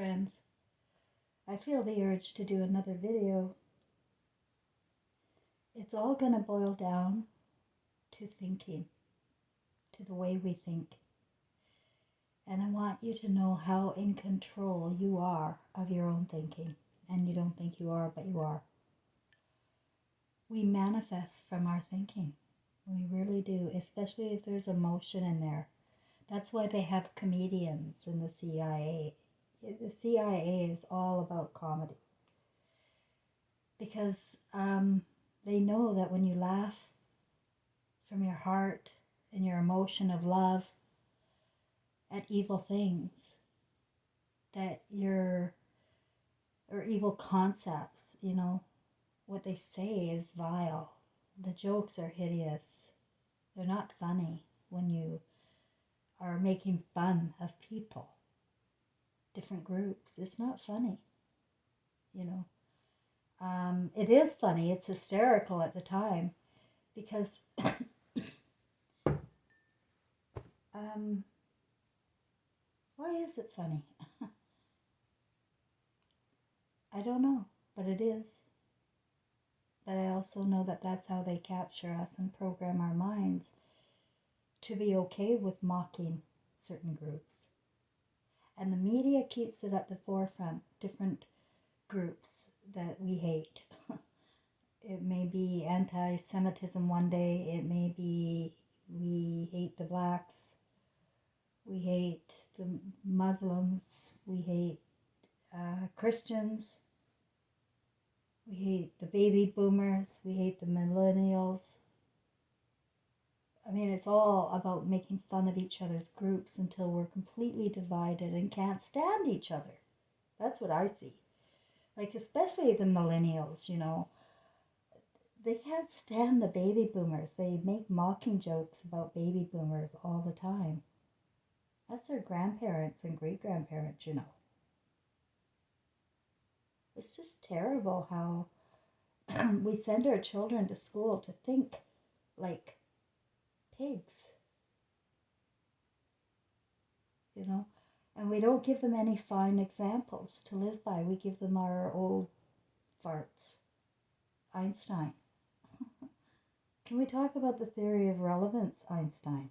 friends. I feel the urge to do another video. It's all going to boil down to thinking, to the way we think. And I want you to know how in control you are of your own thinking. And you don't think you are, but you are. We manifest from our thinking. We really do, especially if there's emotion in there. That's why they have comedians in the CIA. The CIA is all about comedy. Because they know that when you laugh from your heart and your emotion of love at evil things, that or evil concepts, what they say is vile. The jokes are hideous. They're not funny when you are making fun of people, different groups. It's not funny, It is funny. It's hysterical at the time because why is it funny? I don't know, but it is. But I also know that that's how they capture us and program our minds to be okay with mocking certain groups. And the media keeps it at the forefront, different groups that we hate. It may be anti-Semitism one day, it may be we hate the blacks, we hate the Muslims, we hate Christians, we hate the baby boomers, we hate the millennials. I mean, it's all about making fun of each other's groups until we're completely divided and can't stand each other. That's what I see. Like, especially the millennials, they can't stand the baby boomers. They make mocking jokes about baby boomers all the time. That's their grandparents and great-grandparents, It's just terrible how we send our children to school to think like pigs, and we don't give them any fine examples to live by. We give them our old farts. Einstein. Can we talk about the theory of relevance, Einstein?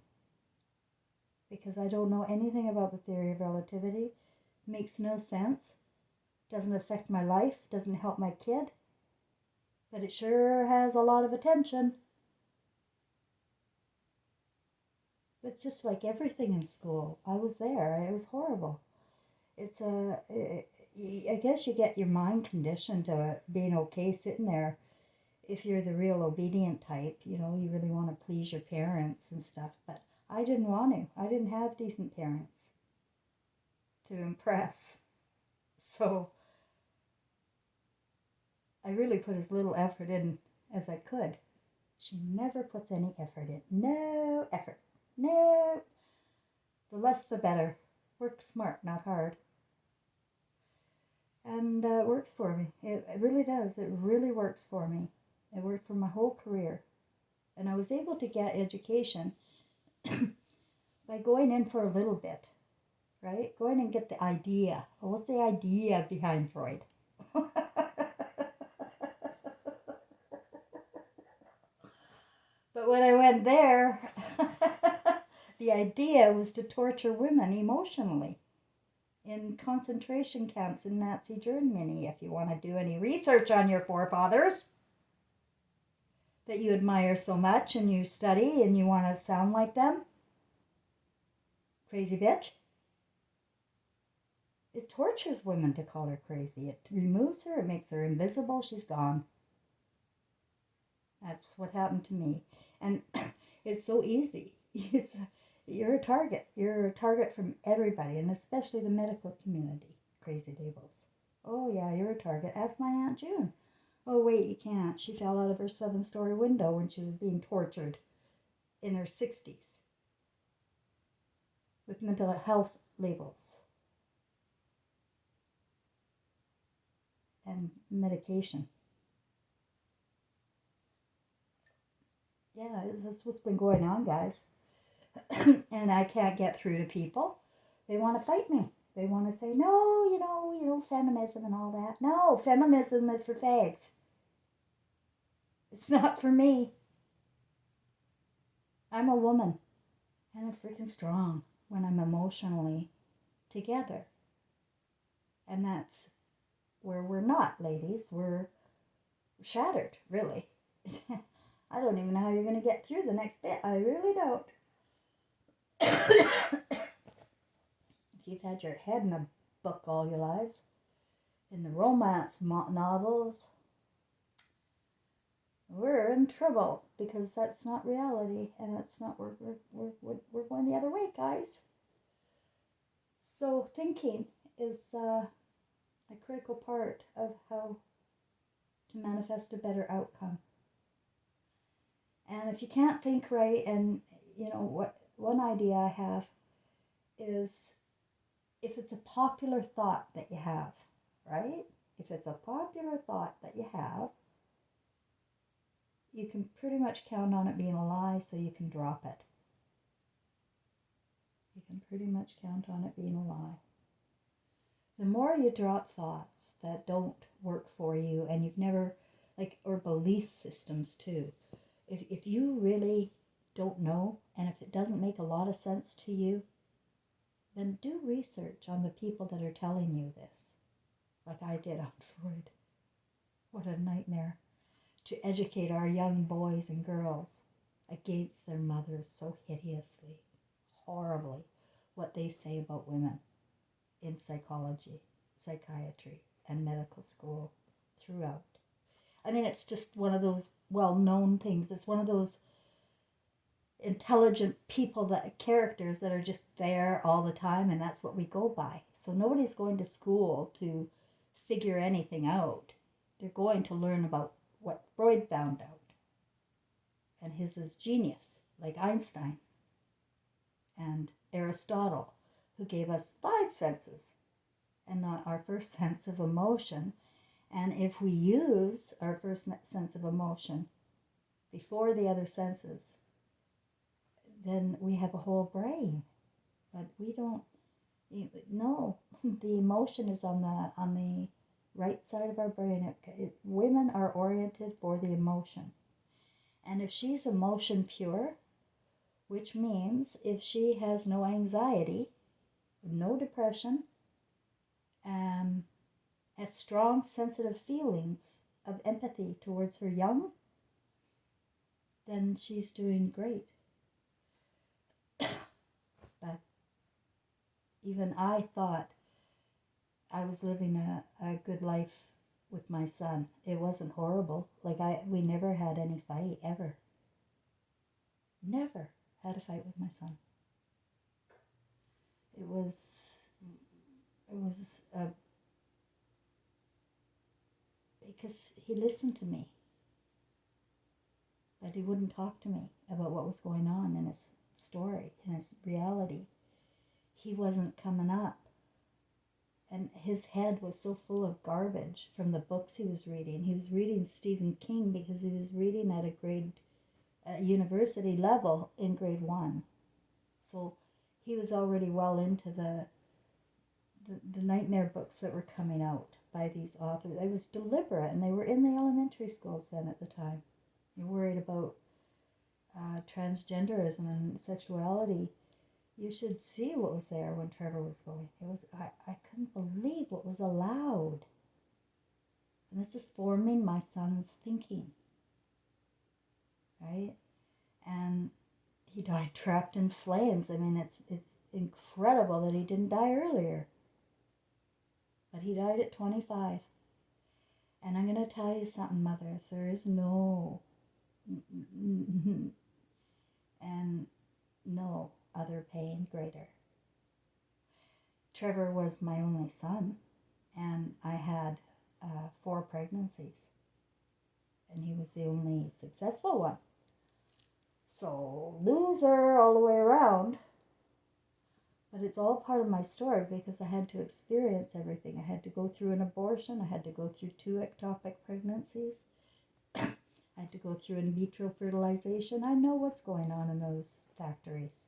Because I don't know anything about the theory of relativity. It makes no sense. Doesn't affect my life. Doesn't help my kid. But it sure has a lot of attention. It's just like everything in school. I was there. It was horrible. I guess you get your mind conditioned to being okay sitting there. If you're the real obedient type, you really want to please your parents and stuff. But I didn't want to. I didn't have decent parents to impress. So I really put as little effort in as I could. She never puts any effort in. No effort. No. The less the better. Work smart, not hard. And it works for me. It really does. It really works for me. It worked for my whole career. And I was able to get education by going in for a little bit, right? Go in and get the idea. What's the idea behind Freud? But when I went there, the idea was to torture women emotionally in concentration camps in Nazi Germany. If you want to do any research on your forefathers that you admire so much and you study and you want to sound like them, crazy bitch. It tortures women to call her crazy. It removes her, it makes her invisible, she's gone. That's what happened to me. And it's so easy. You're a target. You're a target from everybody, and especially the medical community. Crazy labels. Oh yeah, you're a target. Ask my Aunt June. Oh wait, you can't. She fell out of her 7-story window when she was being tortured in her 60s with mental health labels and medication. Yeah, that's what's been going on, guys. And I can't get through to people. They want to fight me. they want to say, no, feminism and all that. No, feminism is for fags. It's not for me. I'm a woman, and I'm freaking strong when I'm emotionally together. And that's where we're not, ladies. We're shattered, really. I don't even know how you're going to get through the next bit. I really don't. If you've had your head in a book all your lives, in the romance novels, we're in trouble because that's not reality, and that's not we're going the other way, guys. So thinking is a critical part of how to manifest a better outcome. And if you can't think right, and what one idea I have is, if it's a popular thought that you have, right? If it's a popular thought that you have, you can pretty much count on it being a lie, so you can drop it. You can pretty much count on it being a lie. The more you drop thoughts that don't work for you, and you've never, or belief systems too, if you really don't know, and if it doesn't make a lot of sense to you, then do research on the people that are telling you this, like I did on Freud. What a nightmare. To educate our young boys and girls against their mothers so hideously, horribly, what they say about women in psychology, psychiatry, and medical school throughout. I mean, it's just one of those well-known things. It's one of those intelligent characters that are just there all the time, and that's what we go by. So nobody's going to school to figure anything out. They're going to learn about what Freud found out. And his is genius, like Einstein and Aristotle, who gave us 5 senses and not our first sense of emotion. And if we use our first sense of emotion before the other senses, then we have a whole brain. But we don't. No, the emotion is on the right side of our brain. Women are oriented for the emotion. And if she's emotion pure, which means if she has no anxiety, no depression, has strong sensitive feelings of empathy towards her young, then she's doing great. But even I thought I was living a good life with my son. It wasn't horrible. We never had any fight, ever. Never had a fight with my son. It was because he listened to me, but he wouldn't talk to me about what was going on in his story, in his reality. He wasn't coming up. And his head was so full of garbage from the books he was reading. He was reading Stephen King because he was reading at a university level in grade 1. So he was already well into the nightmare books that were coming out by these authors. It was deliberate, and they were in the elementary schools then at the time. They were worried about transgenderism and sexuality. You should see what was there when Trevor was going. I couldn't believe what was allowed. And this is forming my son's thinking. Right? And he died trapped in flames. I mean, it's incredible that he didn't die earlier. But he died at 25. And I'm going to tell you something, mothers. There is no other pain greater. Trevor was my only son, and I had 4 pregnancies, and he was the only successful one. So, loser all the way around. But it's all part of my story because I had to experience everything. I had to go through an abortion. I had to go through 2 ectopic pregnancies. I had to go through in vitro fertilization. I know what's going on in those factories.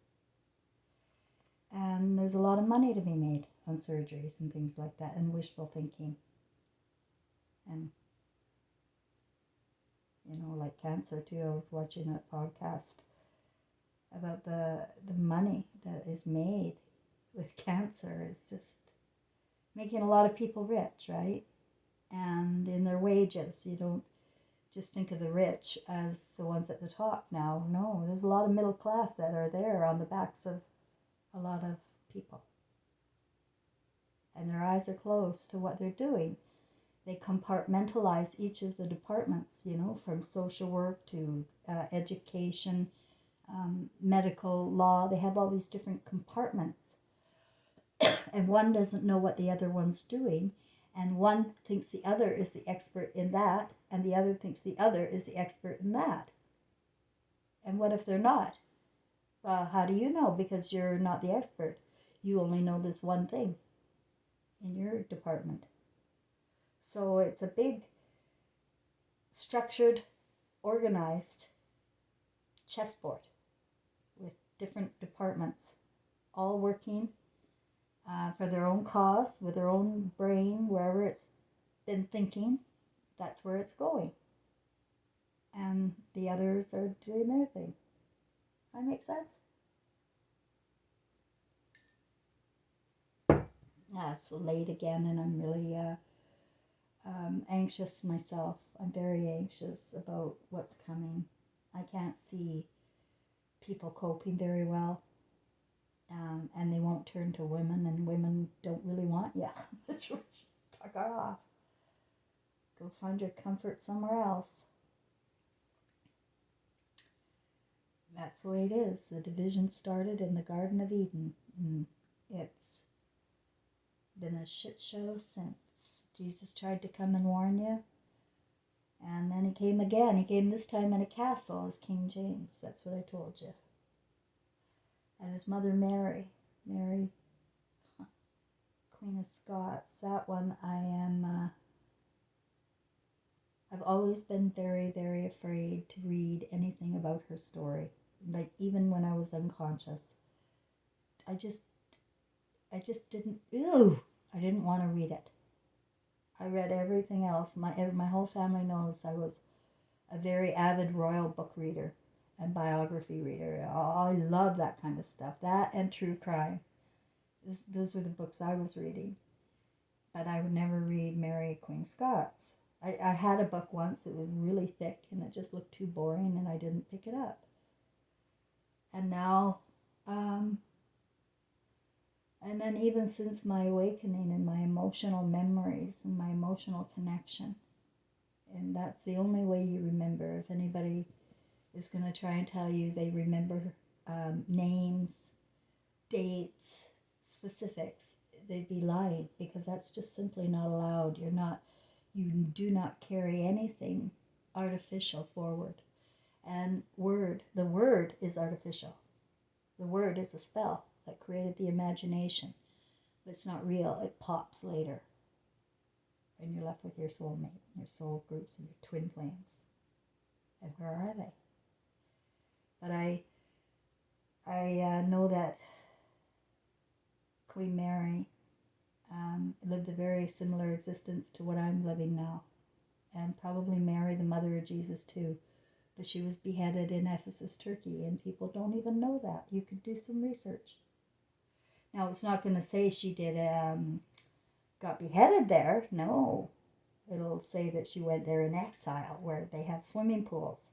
And there's a lot of money to be made. on surgeries and things like that, and wishful thinking. And, like cancer too. I was watching a podcast about the money that is made with cancer. It's just making a lot of people rich, right? And in their wages, you don't just think of the rich as the ones at the top now. No, there's a lot of middle class that are there on the backs of a lot of people. And their eyes are closed to what they're doing. They compartmentalize each of the departments, from social work to education, medical law. They have all these different compartments. And one doesn't know what the other one's doing. And one thinks the other is the expert in that, and the other thinks the other is the expert in that. And what if they're not? How do you know? Because you're not the expert. You only know this one thing in your department. So it's a big, structured, organized chessboard with different departments all working for their own cause, with their own brain, wherever it's been thinking, that's where it's going. And the others are doing their thing. That makes sense? It's late again, and I'm really anxious myself. I'm very anxious about what's coming. I can't see people coping very well. And they won't turn to women, and women don't really want you. Fuck off. Go find your comfort somewhere else. That's the way it is. The division started in the Garden of Eden, and it's been a shit show since. Jesus tried to come and warn you, and then he came again. He came this time in a castle as King James. That's what I told you. And his mother Mary, Queen of Scots. That one I've always been very, very afraid to read anything about her story. Like, even when I was unconscious, I just didn't. I didn't want to read it. I read everything else. My whole family knows I was a very avid royal book reader and biography reader. I love that kind of stuff. That and true crime. Those were the books I was reading. But I would never read Mary, Queen of Scots. I had a book once that was really thick, and it just looked too boring, and I didn't pick it up. And now, and then even since my awakening and my emotional memories and my emotional connection, and that's the only way you remember. If anybody is going to try and tell you they remember names, dates, specifics, they'd be lying, because that's just simply not allowed. You do not carry anything artificial forward. And the word is artificial. The word is a spell that created the imagination. But it's not real. It pops later. And you're left with your soulmate, your soul groups, and your twin flames. And where are they? But I know that Queen Mary lived a very similar existence to what I'm living now. And probably Mary, the mother of Jesus, too. But she was beheaded in Ephesus, Turkey, and people don't even know that. You could do some research. Now, it's not going to say she did got beheaded there. No. It'll say that she went there in exile, where they have swimming pools.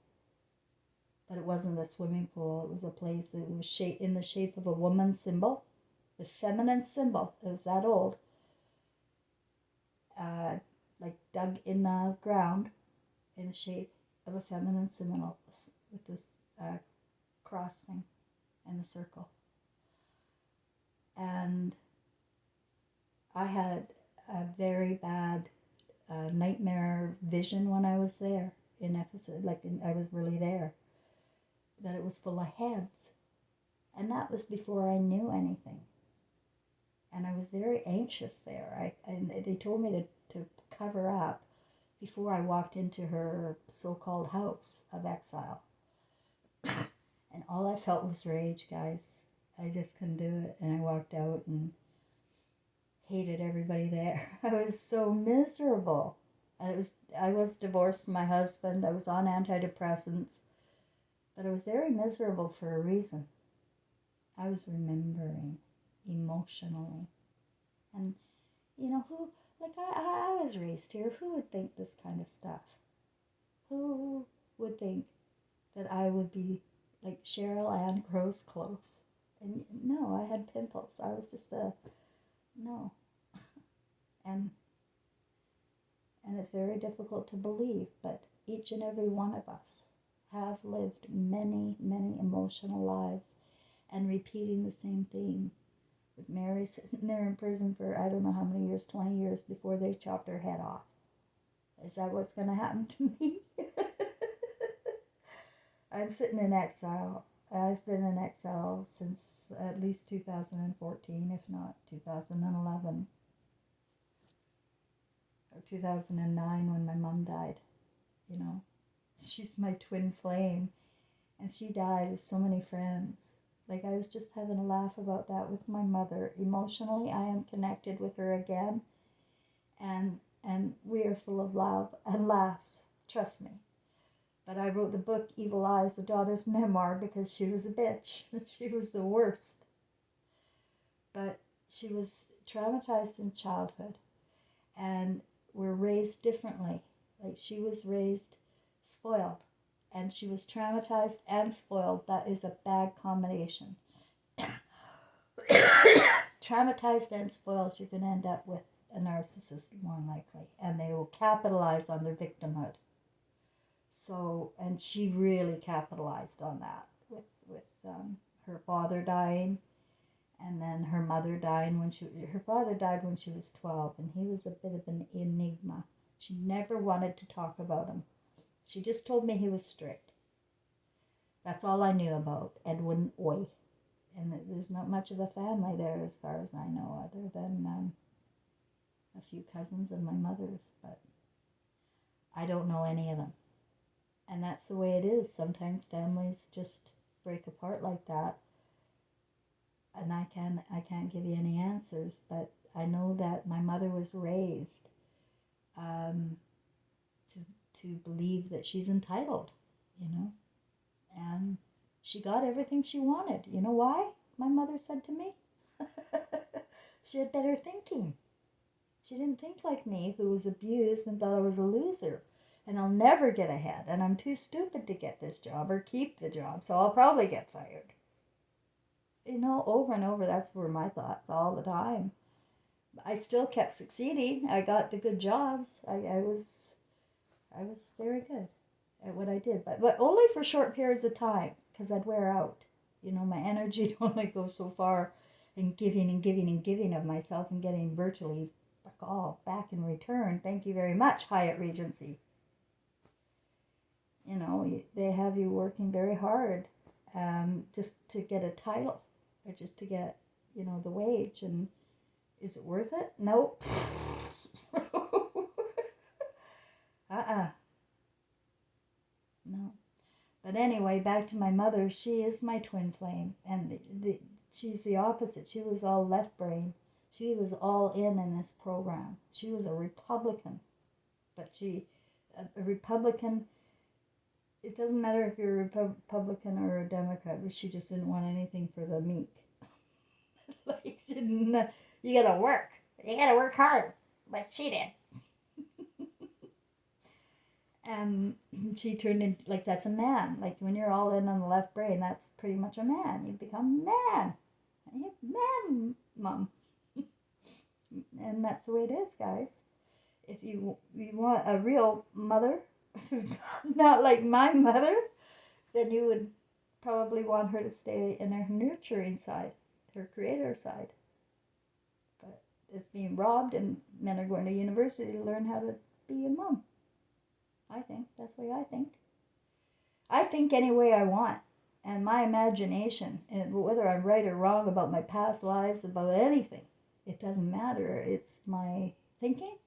But it wasn't a swimming pool. It was a place that was in the shape of a woman's symbol. The feminine symbol. It was that old. Like dug in the ground in the shape of a feminine symbol with this cross thing and the circle. And I had a very bad nightmare vision when I was there in Ephesus. I was really there. That it was full of heads. And that was before I knew anything. And I was very anxious there. And they told me to cover up before I walked into her so-called house of exile. And all I felt was rage, guys. I just couldn't do it. And I walked out, and hated everybody there. I was so miserable. I was divorced from my husband. I was on antidepressants, but I was very miserable for a reason. I was remembering emotionally. And who, like, I was raised here. Who would think this kind of stuff? Who would think that I would be like Cheryl Ann Gross Close? And no, I had pimples. I was just no. And it's very difficult to believe, but each and every one of us have lived many, many emotional lives and repeating the same thing. With Mary sitting there in prison for I don't know how many years, 20 years before they chopped her head off. Is that what's going to happen to me? I'm sitting in exile. I've been in exile since at least 2014, if not 2011. Or 2009 when my mom died. She's my twin flame. And she died with so many friends. Like, I was just having a laugh about that with my mother. Emotionally, I am connected with her again. And we are full of love and laughs. Trust me. But I wrote the book Evil Eyes, the daughter's memoir, because she was a bitch. She was the worst. But she was traumatized in childhood. And were raised differently. Like, she was raised spoiled. And she was traumatized and spoiled. That is a bad combination. Traumatized and spoiled, you're going to end up with a narcissist more likely. And they will capitalize on their victimhood. So, and she really capitalized on that with her father dying. And then her mother dying her father died when she was 12. And he was a bit of an enigma. She never wanted to talk about him. She just told me he was strict. That's all I knew about Edwin Oy. And there's not much of a family there as far as I know, other than a few cousins of my mother's. But I don't know any of them. And that's the way it is. Sometimes families just break apart like that. And I can't give you any answers. But I know that my mother was raised to believe that she's entitled, and she got everything she wanted. You know why? My mother said to me, she had better thinking. She didn't think like me, who was abused and thought I was a loser, and I'll never get ahead, and I'm too stupid to get this job or keep the job, so I'll probably get fired. Over and over, that's were my thoughts all the time. I still kept succeeding. I got the good jobs. I was very good at what I did, but only for short periods of time, because I'd wear out. My energy only goes so far in giving and giving and giving of myself and getting virtually all back in return. Thank you very much, Hyatt Regency. They have you working very hard just to get a title or just to get, the wage. And is it worth it? Nope. No. But anyway, back to my mother. She is my twin flame, and she's the opposite. She was all left brain. She was all in this program. She was a Republican, but a Republican. It doesn't matter if you're a Republican or a Democrat, but she just didn't want anything for the meek. Like, you gotta work. You gotta work hard, like she did. And she turned into, like, that's a man. Like, when you're all in on the left brain, that's pretty much a man. You become man. You're man, mom. And that's the way it is, guys. If you want a real mother, not like my mother, then you would probably want her to stay in her nurturing side, her creator side. But it's being robbed, and men are going to university to learn how to be a mom. I think. That's the way I think. I think any way I want. And my imagination, and whether I'm right or wrong about my past lives, about anything, it doesn't matter. It's my thinking,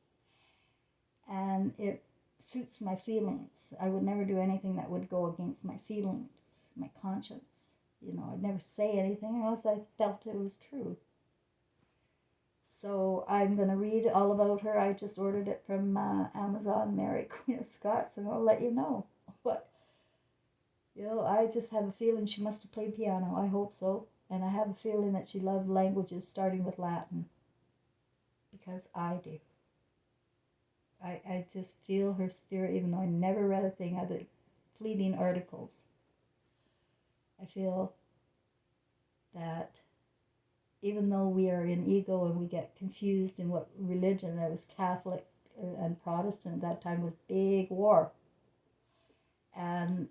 and it suits my feelings. I would never do anything that would go against my feelings, my conscience. I'd never say anything unless I felt it was true. So I'm going to read all about her. I just ordered it from Amazon, Mary Queen of Scots, and I'll let you know. But, I just have a feeling she must have played piano. I hope so. And I have a feeling that she loved languages starting with Latin, because I do. I just feel her spirit, even though I never read a thing other fleeting articles. I feel that even though we are in ego and we get confused in what religion, that was Catholic and Protestant at that time, was big war. And,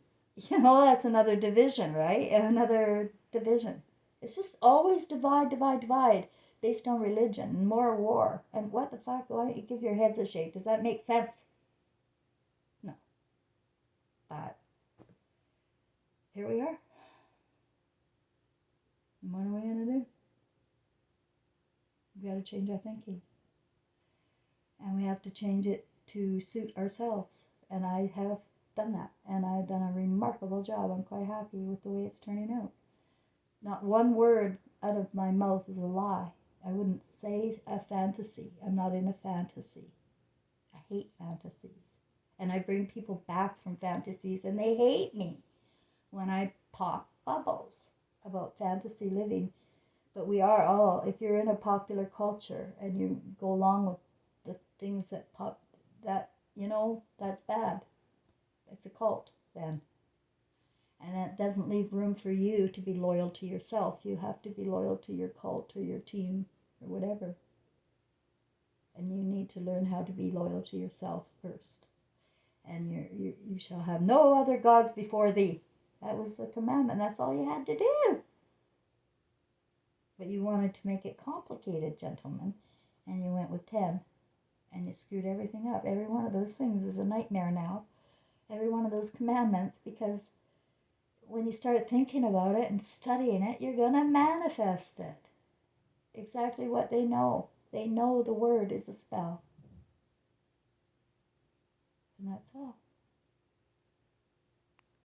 that's another division, right? Another division. It's just always divide, based on religion, and more war. And what the fuck? Why don't you give your heads a shake? Does that make sense? No. But here we are. And what are we going to do? We got to change our thinking. And we have to change it to suit ourselves. And I have done that. And I've done a remarkable job. I'm quite happy with the way it's turning out. Not one word out of my mouth is a lie. I wouldn't say a fantasy. I'm not in a fantasy. I hate fantasies. And I bring people back from fantasies, and they hate me when I pop bubbles about fantasy living. But we are all, if you're in a popular culture and you go along with the things that pop, that, that's bad. It's a cult then. And that doesn't leave room for you to be loyal to yourself. You have to be loyal to your cult or your team or whatever. And you need to learn how to be loyal to yourself first. And you shall have no other gods before thee. That was the commandment. That's all you had to do. But you wanted to make it complicated, gentlemen. And you went with 10. And you screwed everything up. Every one of those things is a nightmare now. Every one of those commandments, because when you start thinking about it and studying it, you're going to manifest it. Exactly what they know. They know the word is a spell. And that's all.